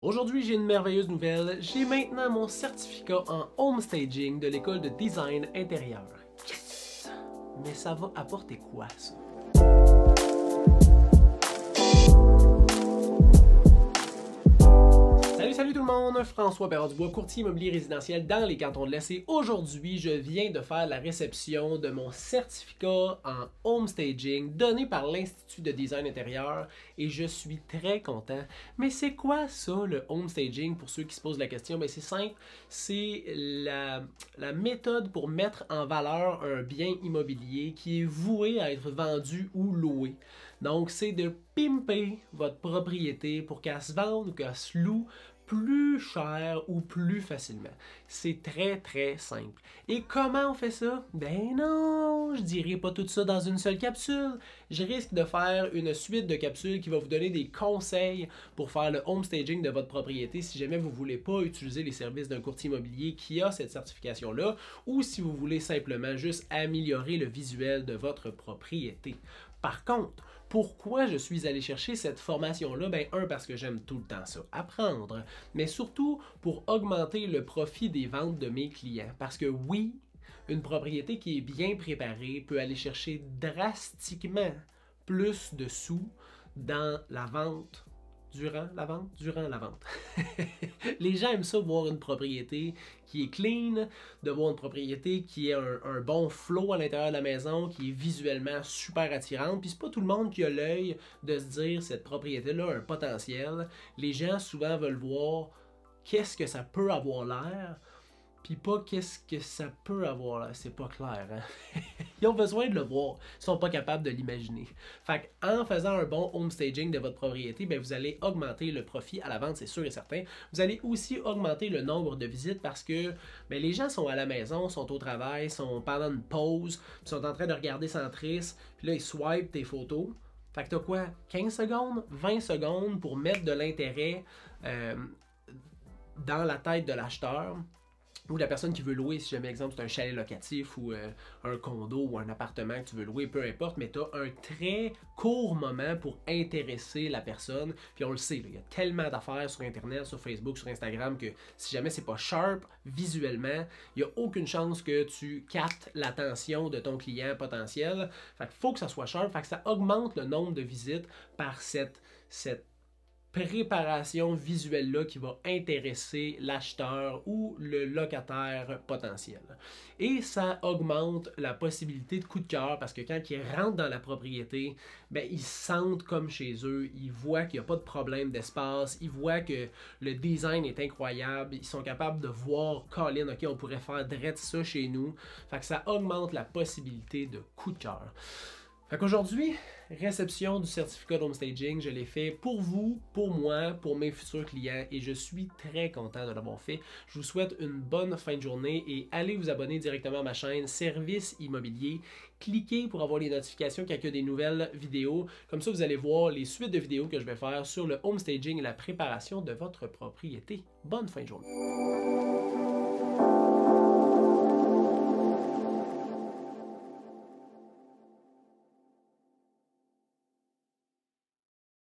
Aujourd'hui, j'ai une merveilleuse nouvelle. J'ai maintenant mon certificat en home staging de l'école de design intérieur. Yes! Mais ça va apporter quoi, ça? Salut tout le monde, François Perrault-Dubois, courtier immobilier résidentiel dans les cantons de l'Est. Et aujourd'hui, je viens de faire la réception de mon certificat en home staging donné par l'Institut de design intérieur et je suis très content. Mais c'est quoi ça, le home staging, pour ceux qui se posent la question? Bien, c'est simple, c'est la méthode pour mettre en valeur un bien immobilier qui est voué à être vendu ou loué. Donc, c'est de pimper votre propriété pour qu'elle se vende ou qu'elle se loue plus cher ou plus facilement. C'est très simple. Et comment on fait ça? Ben non, je dirais pas tout ça dans une seule capsule. Je risque de faire une suite de capsules qui va vous donner des conseils pour faire le home staging de votre propriété si jamais vous ne voulez pas utiliser les services d'un courtier immobilier qui a cette certification-là ou si vous voulez simplement juste améliorer le visuel de votre propriété. Par contre, pourquoi je suis allé chercher cette formation-là? Ben, parce que j'aime tout le temps ça, apprendre, mais surtout pour augmenter le profit des ventes de mes clients. Parce que oui, une propriété qui est bien préparée peut aller chercher drastiquement plus de sous dans la vente. Durant la vente. Les gens aiment ça, voir une propriété qui est clean, de voir une propriété qui a un bon flow à l'intérieur de la maison, qui est visuellement super attirante. Puis c'est pas tout le monde qui a l'œil de se dire cette propriété-là a un potentiel. Les gens souvent veulent voir qu'est-ce que ça peut avoir l'air, puis pas qu'est-ce que ça peut avoir l'air. C'est pas clair, hein? Ils ont besoin de le voir. Ils sont pas capables de l'imaginer. Fait qu'en faisant un bon home staging de votre propriété, bien, vous allez augmenter le profit à la vente, c'est sûr et certain. Vous allez aussi augmenter le nombre de visites parce que bien, les gens sont à la maison, sont au travail, sont pendant une pause, puis sont en train de regarder Centris, puis là, ils swipent tes photos. Fait que t'as quoi? 15 secondes? 20 secondes pour mettre de l'intérêt dans la tête de l'acheteur ou la personne qui veut louer, si jamais, exemple, c'est un chalet locatif ou un condo ou un appartement que tu veux louer, peu importe, mais tu as un très court moment pour intéresser la personne. Puis on le sait, il y a tellement d'affaires sur Internet, sur Facebook, sur Instagram, que si jamais c'est pas sharp visuellement, il n'y a aucune chance que tu captes l'attention de ton client potentiel. Fait qu'il faut que ça soit sharp, fait que ça augmente le nombre de visites par cette préparation visuelle-là qui va intéresser l'acheteur ou le locataire potentiel. Et ça augmente la possibilité de coup de cœur parce que quand ils rentrent dans la propriété, ben, ils se sentent comme chez eux, ils voient qu'il n'y a pas de problème d'espace, ils voient que le design est incroyable, ils sont capables de voir, Colin, ok, on pourrait faire direct ça chez nous. Fait que ça augmente la possibilité de coup de cœur. Fait qu'aujourd'hui, réception du certificat d'home staging, je l'ai fait pour vous, pour moi, pour mes futurs clients et je suis très content de l'avoir fait. Je vous souhaite une bonne fin de journée et allez vous abonner directement à ma chaîne Service Immobilier. Cliquez pour avoir les notifications quand il y a des nouvelles vidéos. Comme ça, vous allez voir les suites de vidéos que je vais faire sur le home staging et la préparation de votre propriété. Bonne fin de journée.